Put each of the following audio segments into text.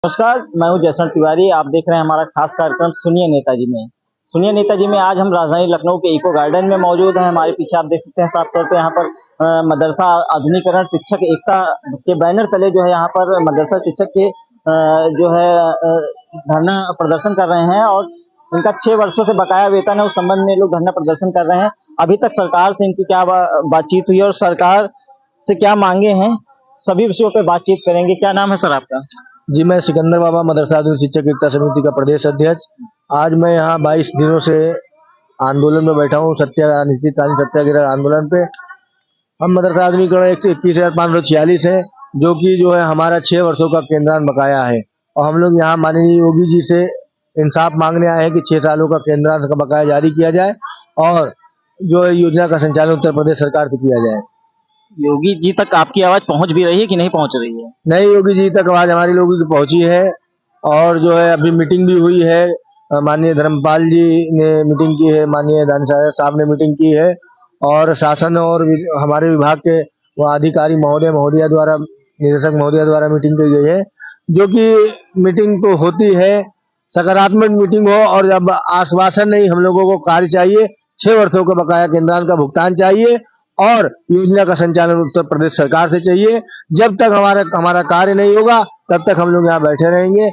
नमस्कार, मैं हूं जयसन तिवारी। आप देख रहे हैं हमारा खास कार्यक्रम सुनिए नेताजी में। सुनिए नेताजी में आज हम राजधानी लखनऊ के इको गार्डन में मौजूद हैं। हमारे पीछे आप देख सकते हैं साफ तौर पे यहाँ पर मदरसा आधुनिकीकरण शिक्षक एकता के बैनर तले जो है यहाँ पर मदरसा शिक्षक के जो है धरना प्रदर्शन कर रहे हैं और इनका 6 वर्षों से बकाया वेतन है, उस संबंध में लोग धरना प्रदर्शन कर रहे हैं। अभी तक सरकार से इनकी क्या बातचीत हुई और सरकार से क्या मांगे हैं, सभी विषयों पे बातचीत करेंगे। क्या नाम है सर आपका? जी, मैं सिकंदर बाबा मदरसा आधुनिक शिक्षक एकता समिति का प्रदेश अध्यक्ष। आज मैं यहाँ 22 दिनों से आंदोलन में बैठा हूँ, अनिश्चितकालीन सत्याग्रह आंदोलन पे। हम मदरसा आधुनिकीकरण 21,546 है, जो कि हमारा 6 वर्षों का केंद्रान बकाया है और हम लोग यहाँ माननीय योगी जी से इंसाफ मांगने आए हैं कि 6 सालों का केंद्रान का बकाया जारी किया जाए और जो योजना का संचालन उत्तर प्रदेश सरकार से किया जाए। योगी जी तक आपकी आवाज पहुंच भी रही है कि नहीं पहुंच रही है? नहीं, योगी जी तक आवाज हमारी लोगों की पहुंची है और अभी मीटिंग भी हुई है। माननीय धर्मपाल जी ने मीटिंग की है, माननीय दानिश साहब ने मीटिंग की है और शासन और हमारे विभाग के अधिकारी महोदया द्वारा, निदेशक महोदया द्वारा मीटिंग की गई है। जो कि मीटिंग तो होती है, सकारात्मक मीटिंग हो और जब आश्वासन नहीं, हम लोगों को कार्य चाहिए। 6 वर्षों का बकाया केंद्रान का भुगतान चाहिए और योजना का संचालन उत्तर प्रदेश सरकार से चाहिए। जब तक हमारा कार्य नहीं होगा तब तक हम लोग यहाँ बैठे रहेंगे,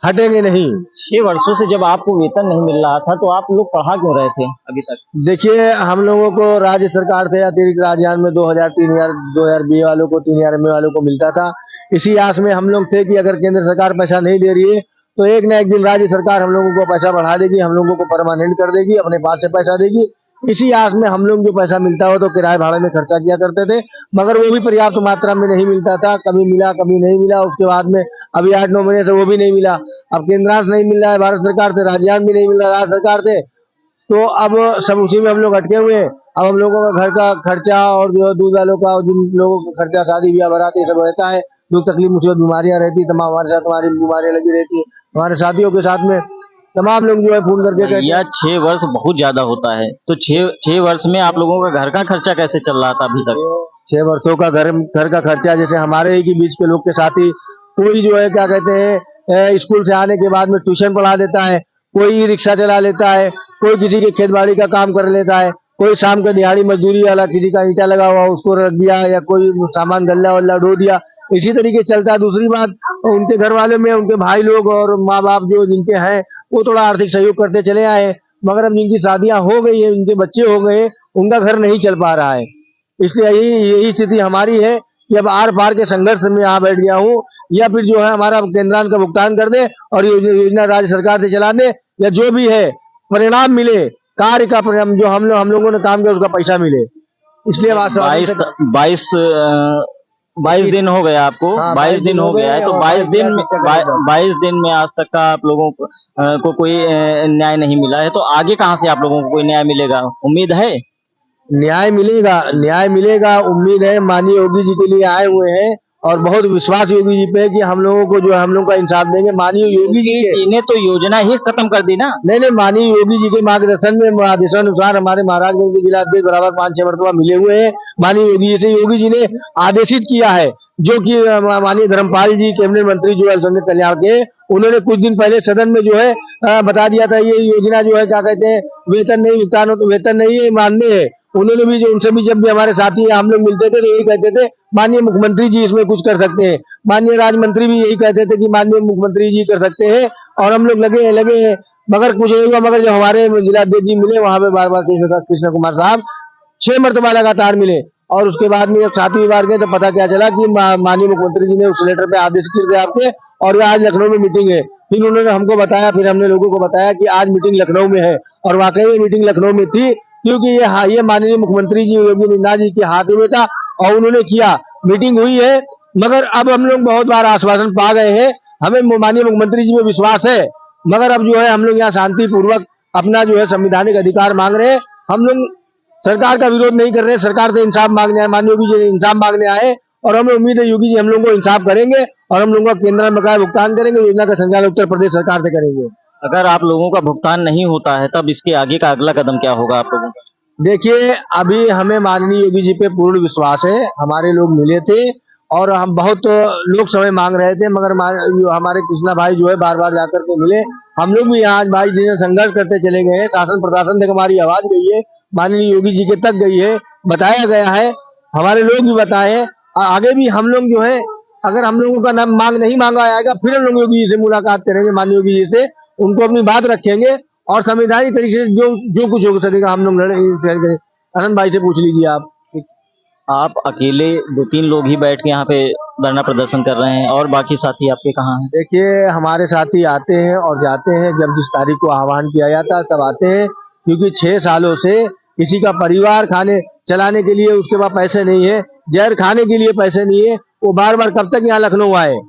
हटेंगे नहीं। 6 वर्षों से जब आपको वेतन नहीं मिल रहा था तो आप लोग पढ़ा क्यों रहे थे अभी तक? देखिए, हम लोगों को राज्य सरकार से अतिरिक्त राजयान में 2000, 3000, 2000 बीए वालों को, 3000 एमए वालों को मिलता था। इसी आस में हम लोग थे कि अगर केंद्र सरकार पैसा नहीं दे रही है तो एक न एक दिन राज्य सरकार हम लोगों को पैसा बढ़ा देगी, हम लोगों को परमानेंट कर देगी, अपने पास से पैसा देगी। इसी आस में हम लोग जो पैसा मिलता हो तो किराए भाड़े में खर्चा किया करते थे, मगर वो भी पर्याप्त मात्रा में नहीं मिलता था। कभी मिला, कभी नहीं मिला। उसके बाद में अभी 8-9 महीने से वो भी नहीं मिला। अब केंद्रांश नहीं मिल रहा है भारत सरकार से, राज्यान भी नहीं मिल रहा राज्य सरकार से, तो अब सब उसी में हम लोग अटके हुए हैं। अब हम लोगों का घर का खर्चा और दूध वालों का, जिन लोगों का खर्चा, शादी ब्याह बारात ये सब रहता है, दुख तकलीफ मुसीबत बीमारियां रहती, तमाम हमारे साथ हमारी बीमारियां लगी रहती, हमारे साथियों के साथ में तमाम लोग फोन करके यह 6 वर्ष बहुत ज्यादा होता है, तो 6 वर्ष में आप लोगों का घर का खर्चा कैसे चल रहा था अभी तक? 6 वर्षों का घर का खर्चा, जैसे हमारे ही के बीच के लोग के साथी, कोई क्या कहते हैं, स्कूल से आने के बाद में ट्यूशन पढ़ा देता है, कोई रिक्शा चला लेता है, कोई किसी के खेत बाड़ी का काम कर लेता है, कोई शाम का दिहाड़ी मजदूरी वाला, किसी का ईंटा लगा हुआ उसको रख दिया, या कोई सामान गल्ला वल्ला ढो दिया, इसी तरीके चलता है। दूसरी बात, उनके घर वाले में उनके भाई लोग और माँ बाप जो जिनके हैं वो थोड़ा आर्थिक सहयोग करते चले आए, मगर अब जिनकी शादियां हो गई है, उनके बच्चे हो गए, उनका घर नहीं चल पा रहा है। इसलिए यही स्थिति हमारी है कि अब आर पार के संघर्ष में यहाँ बैठ गया हूँ, या फिर हमारा केंद्रान का भुगतान कर दे और योजना राज्य सरकार से चला दे, या जो भी है परिणाम मिले, कार्य का परिणाम, जो हम लोगों ने काम किया उसका पैसा मिले। इसलिए 22 दिन हो गया आपको। हाँ, 22 दिन हो गया है, तो 22 दिन में आज तक का आप लोगों को कोई न्याय नहीं मिला है, तो आगे कहाँ से आप लोगों को कोई न्याय मिलेगा? उम्मीद है न्याय मिलेगा, उम्मीद है। माननीय योगी जी के लिए आए हुए हैं और बहुत विश्वास योगी जी पे कि हम लोगों को हम लोग का इंसाफ देंगे। माननीय योगी जी ने तो योजना ही खत्म कर दी ना। नहीं, माननीय योगी जी के मार्गदर्शन में, आदेशानुसार हमारे महाराजगंज के जिला अध्यक्ष बराबर 5-6 मरतबा मिले हुए हैं माननीय योगी जी से। योगी जी ने आदेशित किया है, जो कि माननीय धर्मपाल जी कैबिनेट मंत्री जो अल्पसंख्यक कल्याण के, उन्होंने कुछ दिन पहले सदन में बता दिया था ये योजना क्या कहते हैं, वेतन नहीं भुगतान हो तो वेतन नहीं है, मानने है। उन्होंने भी उनसे भी जब भी हमारे साथी हम लोग मिलते थे तो यही कहते थे माननीय मुख्यमंत्री जी इसमें कुछ कर सकते हैं, माननीय राज्य मंत्री भी यही कहते थे कि माननीय मुख्यमंत्री जी कर सकते हैं, और हम लोग लगे हैं, मगर कुछ नहीं हुआ। मगर जब हमारे जिलाध्यक्ष जी मिले वहां पे बार बार कृष्ण कुमार साहब 6 मरतबा लगातार मिले, और उसके बाद में जब 7वीं बार गए तो पता क्या चला कि माननीय मुख्यमंत्री जी ने उस लेटर पे आदेश किए थे आपके, और आज लखनऊ में मीटिंग है। फिर उन्होंने हमको बताया, फिर हमने लोगों को बताया कि आज मीटिंग लखनऊ में है, और वाकई में मीटिंग लखनऊ में थी, क्योंकि ये माननीय मुख्यमंत्री जी योगी आदित्यनाथ जी के हाथ में था और उन्होंने किया, मीटिंग हुई है। मगर अब हम लोग बहुत बार आश्वासन पा गए हैं, हमें माननीय मुख्यमंत्री जी में विश्वास है, मगर अब हम लोग यहाँ शांति पूर्वक अपना संवैधानिक अधिकार मांग रहे हैं। हम लोग सरकार का विरोध नहीं कर रहे हैं, सरकार से इंसाफ मांगने आए, माननीय योगी जी इंसाफ मांगने आए, और हमें उम्मीद है योगी जी हम लोग को इंसाफ करेंगे और हम लोगों का केंद्र में बकाया भुगतान करेंगे, योजना का संचालन उत्तर प्रदेश सरकार से करेंगे। अगर आप लोगों का भुगतान नहीं होता है तब इसके आगे का अगला कदम क्या होगा आप लोगों का? देखिए, अभी हमें माननीय योगी जी पे पूर्ण विश्वास है। हमारे लोग मिले थे, और हम बहुत लोग समय मांग रहे थे, मगर हमारे कृष्णा भाई जो है बार बार जाकर के मिले। हम लोग भी यहाँ आज भाई जी संघर्ष करते चले गए हैं। शासन प्रशासन तक हमारी आवाज गई है, माननीय योगी जी के तक गई है, बताया गया है, हमारे लोग भी बताए हैं। आगे भी हम लोग जो है, अगर हम लोगों का नाम मांग नहीं मांगा जाएगा, फिर हम लोग योगी जी से मुलाकात करेंगे, माननीय योगी जी से उनको अपनी बात रखेंगे और संवैधानिक तरीके से जो कुछ हो सकेगा हम लोग करेंगे। हसन भाई से पूछ लीजिए आप अकेले 2-3 लोग ही बैठ के यहाँ पे धरना प्रदर्शन कर रहे हैं और बाकी साथी आपके कहाँ हैं? देखिए, हमारे साथी आते हैं और जाते हैं, जब जिस तारीख को आह्वान किया जाता है तब आते हैं, क्योंकि 6 सालों से किसी का परिवार खाने चलाने के लिए उसके पास पैसे नहीं है, जहर खाने के लिए पैसे नहीं है, वो बार बार कब तक यहाँ लखनऊ आए।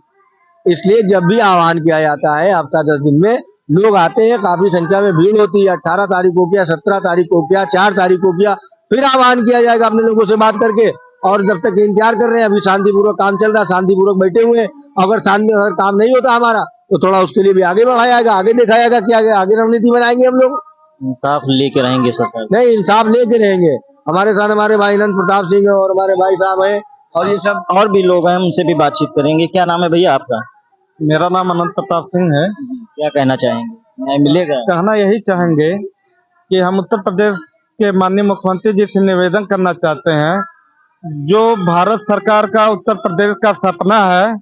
इसलिए जब भी आह्वान किया जाता है हफ्ता 10 दिन में लोग आते हैं, काफी संख्या में भीड़ होती है। 18 तारीख को किया, 17 तारीख को किया, 4 तारीख को किया, फिर आह्वान किया जाएगा अपने लोगों से बात करके। और जब तक इंतजार कर रहे हैं, अभी शांतिपूर्वक काम चल रहा है, शांतिपूर्वक बैठे हुए हैं। अगर काम नहीं होता हमारा तो थोड़ा उसके लिए भी आगे बढ़ाया जाएगा, आगे देखा जाएगा क्या आगे रणनीति बनाएंगे हम लोग। इंसाफ लेके रहेंगे सरकार? नहीं, इंसाफ लेके रहेंगे। हमारे साथ हमारे भाई अनंत प्रताप सिंह और हमारे भाई साहब है, और ये सब और भी लोग हैं, उनसे भी बातचीत करेंगे। क्या नाम है भैया आपका? मेरा नाम अनंत प्रताप सिंह है। क्या कहना चाहेंगे, न्याय मिलेगा? कहना यही चाहेंगे कि हम उत्तर प्रदेश के माननीय मुख्यमंत्री जी से निवेदन करना चाहते हैं, जो भारत सरकार का उत्तर प्रदेश का सपना है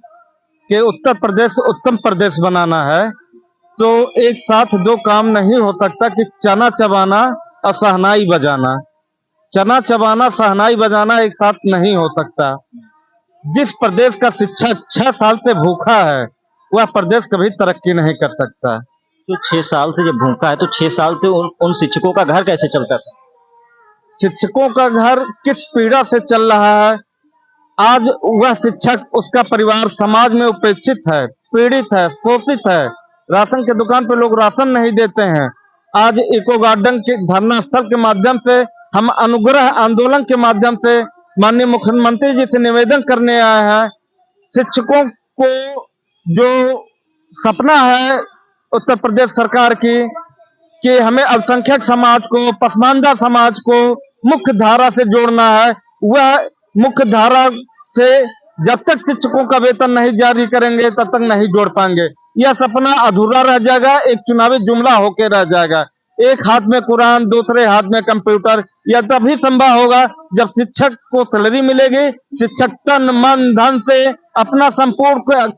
कि उत्तर प्रदेश उत्तम प्रदेश बनाना है, तो एक साथ दो काम नहीं हो सकता कि चना चबाना और शहनाई बजाना। चना चबाना शहनाई बजाना एक साथ नहीं हो सकता। जिस प्रदेश का शिक्षक 6 साल से भूखा है, वह प्रदेश कभी तरक्की नहीं कर सकता। जो 6 साल से जब भूखा है, तो 6 साल से उन शिक्षकों का घर कैसे चलता था? शिक्षकों का घर किस पीड़ा से चल रहा है, आज वह शिक्षक, उसका परिवार समाज में उपेक्षित है, पीड़ित है, शोषित है। राशन के दुकान पे लोग राशन नहीं देते हैं। आज इको गार्डन के धरना स्थल के माध्यम से, हम अनुग्रह आंदोलन के माध्यम से माननीय मुख्यमंत्री जी से निवेदन करने आए हैं। शिक्षकों को जो सपना है उत्तर प्रदेश सरकार की कि हमें अल्पसंख्यक समाज को, पसमानदा समाज को मुख्य धारा से जोड़ना है, वह मुख्य धारा से जब तक शिक्षकों का वेतन नहीं जारी करेंगे तब तक नहीं जोड़ पाएंगे। यह सपना अधूरा रह जाएगा, एक चुनावी जुमला होकर रह जाएगा। एक हाथ में कुरान, दूसरे हाथ में कंप्यूटर। यह तभी संभव होगा जब शिक्षक को सैलरी मिलेगी। शिक्षक तन मन धन से अपना संपूर्ण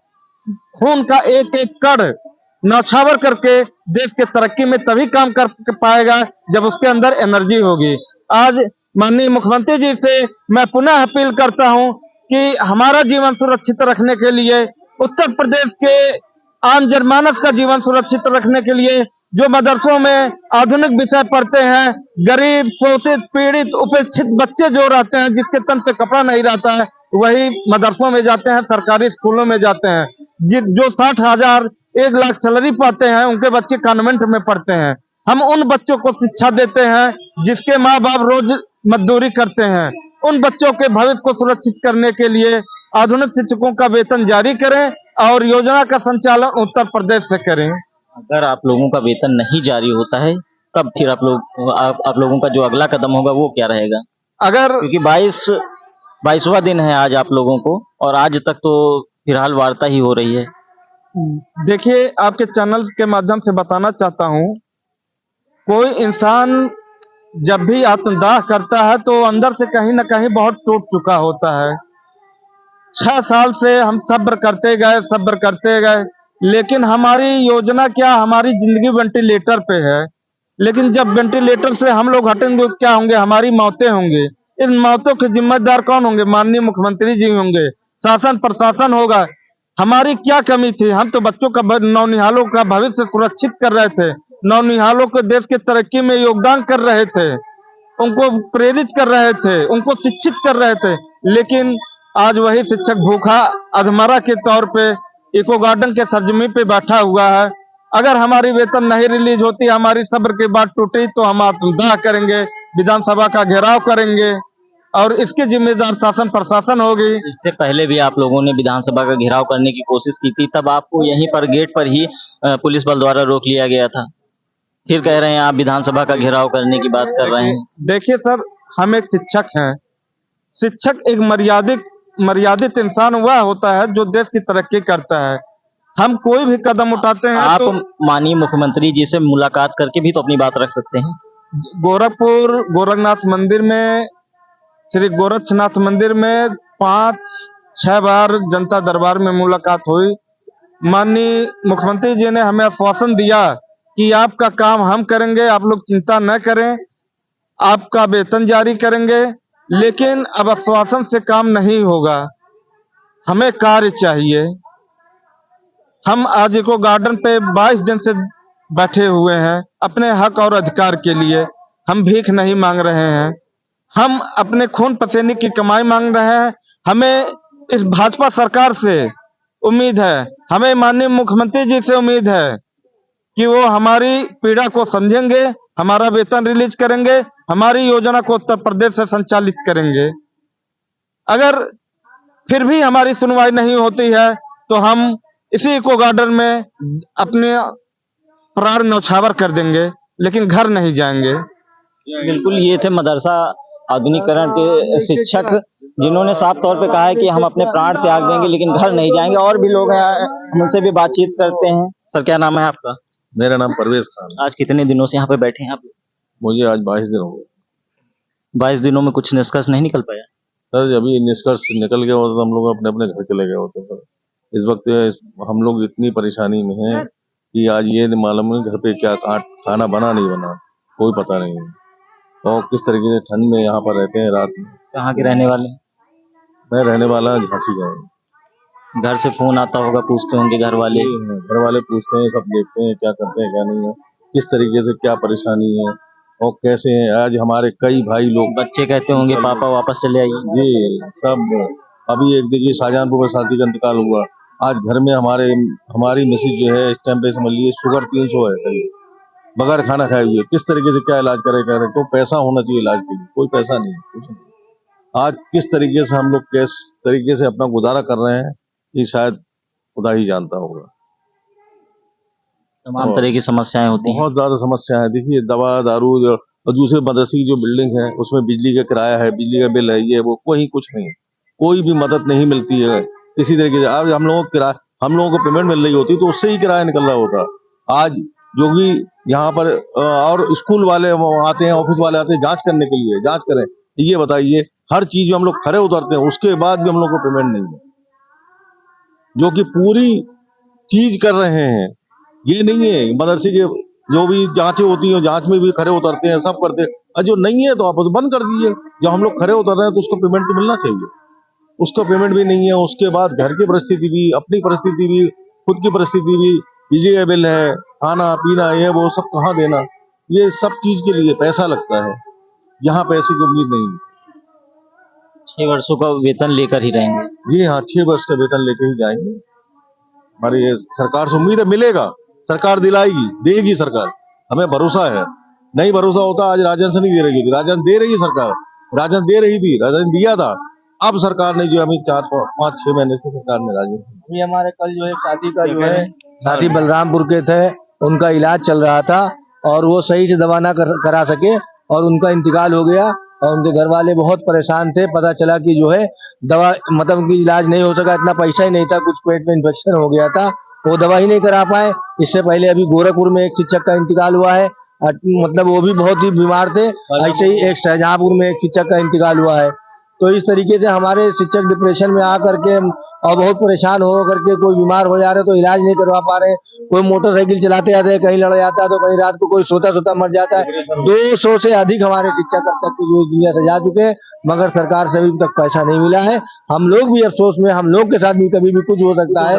खून का एक एक कण नौछावर करके देश के तरक्की में तभी काम कर पाएगा जब उसके अंदर एनर्जी होगी। आज माननीय मुख्यमंत्री जी से मैं पुनः अपील करता हूं कि हमारा जीवन सुरक्षित रखने के लिए, उत्तर प्रदेश के आम जनमानस का जीवन सुरक्षित रखने के लिए, जो मदरसों में आधुनिक विषय पढ़ते हैं, गरीब, शोषित, पीड़ित, उपेक्षित बच्चे जो रहते हैं, जिसके तन पे कपड़ा नहीं रहता है, वही मदरसों में जाते हैं, सरकारी स्कूलों में जाते हैं। जो 60,000 1 लाख सैलरी पाते हैं, उनके बच्चे कॉन्वेंट में पढ़ते हैं। हम उन बच्चों को शिक्षा देते हैं जिसके माँ बाप रोज मजदूरी करते हैं। उन बच्चों के भविष्य को सुरक्षित करने के लिए आधुनिक शिक्षकों का वेतन जारी करें और योजना का संचालन उत्तर प्रदेश से करें। अगर आप लोगों का वेतन नहीं जारी होता है, तब फिर आप लोगों का जो अगला कदम होगा वो क्या रहेगा? अगर क्योंकि 22वां दिन है आज आप लोगों को, और आज तक तो फिलहाल वार्ता ही हो रही है। देखिए, आपके चैनल के माध्यम से बताना चाहता हूं, कोई इंसान जब भी आत्मदाह करता है तो अंदर से कहीं ना कहीं बहुत टूट चुका होता है। 6 साल से हम सब्र करते गए, लेकिन हमारी योजना क्या, हमारी जिंदगी वेंटिलेटर पे है। लेकिन जब वेंटिलेटर से हम लोग हटेंगे तो क्या होंगे, हमारी मौतें होंगी। इन मौतों के जिम्मेदार कौन होंगे? माननीय मुख्यमंत्री जी होंगे, शासन प्रशासन होगा। हमारी क्या कमी थी? हम तो बच्चों का, नौनिहालों का भविष्य सुरक्षित कर रहे थे, नौनिहालों को देश की तरक्की में योगदान कर रहे थे, उनको प्रेरित कर रहे थे, उनको शिक्षित कर रहे थे। लेकिन आज वही शिक्षक भूखा अधमरा के तौर पे इको गार्डन के सरजमी पे बैठा हुआ है। अगर हमारी वेतन नहीं रिलीज होती, हमारी सब्र की बात टूटी, तो हम आत्मदाह करेंगे, विधानसभा का घेराव करेंगे और इसके जिम्मेदार शासन प्रशासन होगी। इससे पहले भी आप लोगों ने विधानसभा का घेराव करने की कोशिश की थी, तब आपको यहीं पर गेट पर ही पुलिस बल द्वारा रोक लिया गया था। फिर कह रहे हैं आप विधानसभा का घेराव करने की बात कर रहे हैं। देखिए सर, हम एक शिक्षक हैं। शिक्षक एक मर्यादित मर्यादित इंसान वह होता है जो देश की तरक्की करता है। हम कोई भी कदम उठाते हैं आप तो माननीय मुख्यमंत्री जी से मुलाकात करके भी तो अपनी बात रख सकते हैं। गोरखपुर गोरखनाथ मंदिर में, श्री गोरक्षनाथ मंदिर में 5-6 बार जनता दरबार में मुलाकात हुई। माननीय मुख्यमंत्री जी ने हमें आश्वासन दिया कि आपका काम हम करेंगे, आप लोग चिंता न करें, आपका वेतन जारी करेंगे। लेकिन अब आश्वासन से काम नहीं होगा, हमें कार्य चाहिए। हम आज इको गार्डन पे 22 दिन से बैठे हुए हैं अपने हक और अधिकार के लिए। हम भीख नहीं मांग रहे हैं, हम अपने खून पसीने की कमाई मांग रहे हैं। हमें इस भाजपा सरकार से उम्मीद है, हमें माननीय मुख्यमंत्री जी से उम्मीद है कि वो हमारी पीड़ा को समझेंगे, हमारा वेतन रिलीज करेंगे, हमारी योजना को उत्तर प्रदेश से संचालित करेंगे। अगर फिर भी हमारी सुनवाई नहीं होती है तो हम इसी इको गार्डन में अपने प्राण न्यौछावर कर देंगे, लेकिन घर नहीं जाएंगे। बिल्कुल, ये थे मदरसा आधुनिकीकरण के शिक्षक, जिन्होंने साफ तौर पे कहा है कि हम अपने प्राण त्याग देंगे लेकिन घर नहीं जाएंगे। और भी लोग हैं, हम उनसे भी बातचीत करते हैं। सर, क्या नाम है आपका? मेरा नाम परवेज खान। आज कितने दिनों से यहाँ पे बैठे हैं आप? मुझे आज 22 दिन हो गए। 22 दिनों में कुछ निष्कर्ष नहीं निकल पाया? सर, अभी निष्कर्ष निकल गया होता तो हम लोग अपने अपने घर चले गए होते। पर इस वक्त हम लोग इतनी परेशानी में हैं कि आज ये नहीं मालूम है घर पे क्या खाना बना नहीं बना, कोई पता नहीं है। और किस तरीके से ठंड में यहाँ पर रहते हैं रात में। कहाँ के रहने वाले हैं? मैं रहने वाला झांसी का हूँ। घर से फोन आता होगा, पूछते होंगे घर वाले? घर वाले पूछते हैं, सब देखते हैं क्या करते हैं क्या नहीं है, किस तरीके से क्या परेशानी है और कैसे है। आज हमारे कई भाई लोग, बच्चे कहते होंगे पापा वापस चले आइए। जी सब। अभी एक देखिए शाहजहानपुर में साथी का इंतकाल हुआ। आज घर में हमारी मिसेज जो है इस टाइम पे समझ लीजिए शुगर 300 है करीब, बगैर खाना खाए हुए। किस तरीके से क्या इलाज करे तो पैसा होना चाहिए इलाज के लिए, कोई पैसा नहीं, कुछ नहीं। आज किस तरीके से हम लोग किस तरीके से अपना गुजारा कर रहे हैं कि शायद खुदा ही जानता होगा। तमाम तरह की समस्याएं होती हैं। बहुत ज्यादा समस्या है। देखिए दवा दारू और दूसरे मदरसे की जो बिल्डिंग है उसमें बिजली का किराया है, बिजली का बिल है, ये वो कोई कुछ नहीं, कोई भी मदद नहीं मिलती है किसी तरीके से। आज हम लोगों को पेमेंट मिल रही होती तो उससे ही किराया निकल रहा होता। आज जो भी यहाँ पर और स्कूल वाले आते हैं, ऑफिस वाले आते हैं जांच करने के लिए, जांच करें, ये बताइए हर चीज में हम लोग खड़े उतरते हैं, उसके बाद भी हम लोग को पेमेंट नहीं है, जो कि पूरी चीज कर रहे हैं। ये नहीं है मदरसे के जो भी जांचें होती हैं, जांच में भी खड़े उतरते हैं, सब करते हैं। और जो नहीं है तो आप बंद कर दीजिए। जब हम लोग खड़े उतर रहे हैं तो उसको पेमेंट तो मिलना चाहिए, उसका पेमेंट भी नहीं है। उसके बाद घर की परिस्थिति भी, अपनी परिस्थिति भी, खुद की परिस्थिति भी, बिजली का बिल है, खाना पीना, ये वो सब कहाँ देना। ये सब चीज के लिए पैसा लगता है, यहाँ पैसे की उम्मीद नहीं है। 6 वर्षों का वेतन लेकर ही रहेंगे? जी हाँ, 6 वर्ष का वेतन लेके ही जाएंगे। हमारी ये सरकार से उम्मीद है मिलेगा, सरकार दिलाएगी, देगी सरकार, हमें भरोसा है। नहीं भरोसा होता आज राजन से नहीं दे रही थी, राजन दे रही है सरकार, राजन दे रही थी, राजन दिया था। अब सरकार ने जो हमें 4-5-6 महीने से सरकार ने राजन। ये हमारे कल जो है शादी का जो है साथी बलरामपुर के थे, उनका इलाज चल रहा था और वो सही से दवा ना करा सके और उनका इंतकाल हो गया और उनके घर वाले बहुत परेशान थे। पता चला कि जो है दवा मतलब उनकी इलाज नहीं हो सका, इतना पैसा ही नहीं था, कुछ पेट में इन्फेक्शन हो गया था, वो दवा ही नहीं करा पाए। इससे पहले अभी गोरखपुर में एक शिक्षक का इंतकाल हुआ है, मतलब वो भी बहुत ही बीमार थे। ऐसे ही एक शाहजहांपुर में एक शिक्षक का इंतकाल हुआ है। तो इस तरीके से हमारे शिक्षक डिप्रेशन में आकर के और बहुत परेशान हो करके कोई बीमार हो जा रहे तो इलाज नहीं करवा पा रहे। कोई मोटरसाइकिल चलाते जाते कहीं लड़ जाता है तो कहीं रात को कोई सोता सोता मर जाता है। 200 से अधिक हमारे शिक्षक अब तक जो दुनिया से जा चुके हैं, मगर सरकार से अभी तक पैसा नहीं मिला है। हम लोग भी अफसोस में, हम लोग के साथ भी कभी भी कुछ हो सकता है।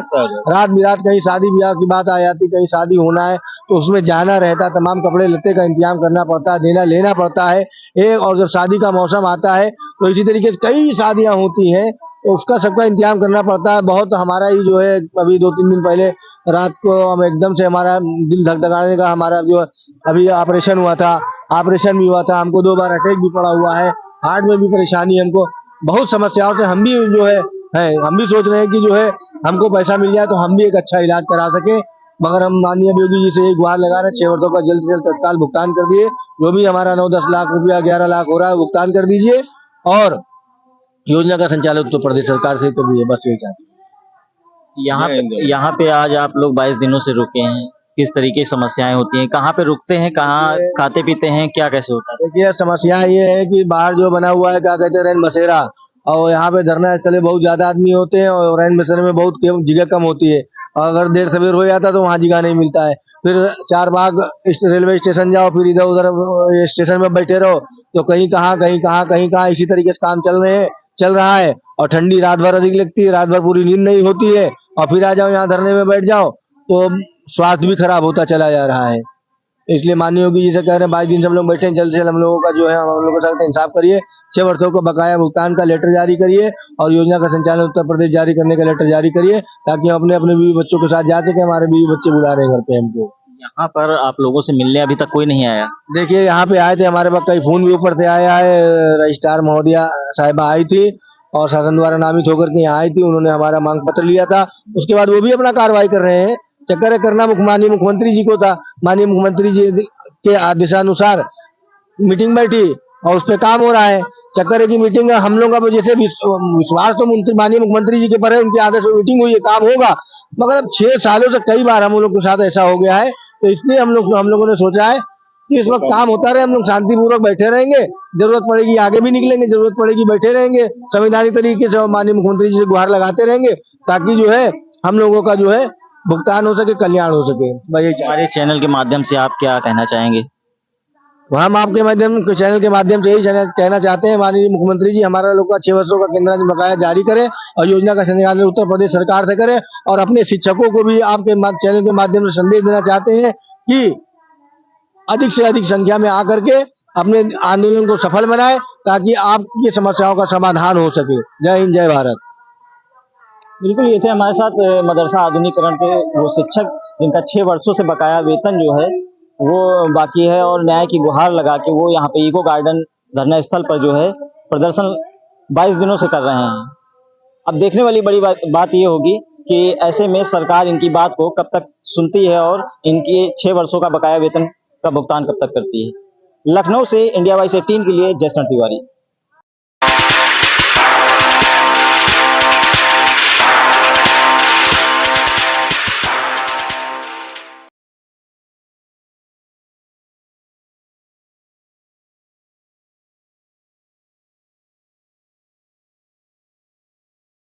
रात बिरात कहीं शादी ब्याह की बात आ जाती, कहीं शादी होना है तो उसमें जाना रहता, तमाम कपड़े लत्ते का इंतजाम करना पड़ता है, देना लेना पड़ता है एक। और जब शादी का मौसम आता है तो इसी तरीके से कई शादियां होती हैं तो उसका सबका इंतजाम करना पड़ता है। बहुत हमारा ही जो है अभी 2-3 दिन पहले रात को हम एकदम से हमारा दिल धक-धकाने का हमारा जो अभी ऑपरेशन हुआ था, ऑपरेशन भी हुआ था, हमको 2 बार अटैक भी पड़ा हुआ है, हार्ट में भी परेशानी है हमको, बहुत समस्याओं से हम भी जो है हम भी सोच रहे हैं कि जो है हमको पैसा मिल जाए तो हम भी एक अच्छा इलाज करा सके। मगर हम माननीय योगी जी से एक गुहार लगा रहे हैं, 6 वर्षों का जल्द से जल्द तत्काल भुगतान कर दिए। जो भी हमारा 9-10 लाख रुपया 11 लाख हो रहा है भुगतान कर दीजिए और योजना का संचालन उत्तर प्रदेश सरकार से कर रही है, बस यही चाहते हैं। यहाँ पे आज आप लोग 22 दिनों से रुके हैं, किस तरीके की समस्याएं होती हैं, कहाँ पे रुकते हैं, कहाँ खाते पीते हैं, क्या कैसे होता है? देखिए समस्या ये है कि बाहर जो बना हुआ है क्या कहते हैं रैन बसेरा, और यहाँ पे धरना स्थल बहुत ज्यादा आदमी होते हैं और रैन बसेरे में बहुत जगह कम होती है, और अगर देर सवेर हो जाता तो वहाँ जगह नहीं मिलता है। फिर चार बाग रेलवे स्टेशन जाओ, फिर इधर उधर स्टेशन में बैठे रहो, तो कहीं कहाँ इसी तरीके से काम चल रहा है। और ठंडी रात भर अधिक लगती है, रात भर पूरी नींद नहीं होती है, और फिर आ जाओ यहाँ धरने में बैठ जाओ तो स्वास्थ्य भी खराब होता चला जा रहा है। इसलिए माननीय योगी जी से कह रहे हैं 22 दिन से हम लोग बैठे हैं, जल्द से जल्द हम लोगों का जो है हम लोगों के साथ इंसाफ करिए, 6 वर्षों को बकाया भुगतान का लेटर जारी करिए और योजना का संचालन उत्तर प्रदेश जारी करने का लेटर जारी करिए, ताकि हम अपने अपने बीवी बच्चों के साथ जा सके। हमारे बीवी बच्चे बुला रहे हैं घर पे हमको। यहाँ पर आप लोगों से मिलने अभी तक कोई नहीं आया? देखिए यहाँ पे आए थे, हमारे पास कई फोन भी ऊपर से आया है, रजिस्ट्रार महोदया साहिबा आई थी और शासन द्वारा नामित होकर के यहाँ आई थी, उन्होंने हमारा मांग पत्र लिया था, उसके बाद वो भी अपना कार्रवाई कर रहे हैं। चक्कर करना माननीय मुख्यमंत्री जी को था, माननीय मुख्यमंत्री जी के आदेशानुसार मीटिंग बैठी और उस पर काम हो रहा है। चक्कर है की मीटिंग हम लोग का जैसे विश्वास तो माननीय मुख्यमंत्री जी के पर है, उनके आदेश में मीटिंग हुई है, काम होगा, मगर अब 6 सालों से कई बार हम लोग के साथ ऐसा हो गया है, तो इसलिए हम लोगों ने सोचा है कि इस वक्त काम होता रहे, हम लोग शांतिपूर्वक बैठे रहेंगे, जरूरत पड़ेगी आगे भी निकलेंगे, जरूरत पड़ेगी बैठे रहेंगे, संवैधानिक तरीके से माननीय मुख्यमंत्री जी से गुहार लगाते रहेंगे, ताकि जो है हम लोगों का जो है भुगतान हो सके, कल्याण हो सके। हमारे चैनल के माध्यम से आप क्या कहना चाहेंगे? हम आपके चैनल के माध्यम से यही कहना चाहते हैं, माननीय मुख्यमंत्री जी हमारा लोग का 6 वर्षों का केंद्र बकाया जारी करें और योजना का संचालन उत्तर प्रदेश सरकार से करें, और अपने शिक्षकों को भी आपके चैनल के माध्यम से संदेश देना चाहते हैं कि अधिक से अधिक संख्या में आकर के अपने आंदोलन को सफल बनाए, ताकि आपकी समस्याओं का समाधान हो सके। जय हिंद, जय भारत। बिल्कुल, ये थे हमारे साथ मदरसा आधुनिकरण के वो शिक्षक जिनका 6 वर्षों से बकाया वेतन जो है वो बाकी है, और न्याय की गुहार लगा के वो यहाँ पे इको गार्डन धरना स्थल पर जो है प्रदर्शन 22 दिनों से कर रहे हैं। अब देखने वाली बड़ी बात ये होगी कि ऐसे में सरकार इनकी बात को कब तक सुनती है और इनकी 6 वर्षों का बकाया वेतन का भुगतान कब तक करती है। लखनऊ से इंडिया वाइस 18 के लिए जयसंत तिवारी।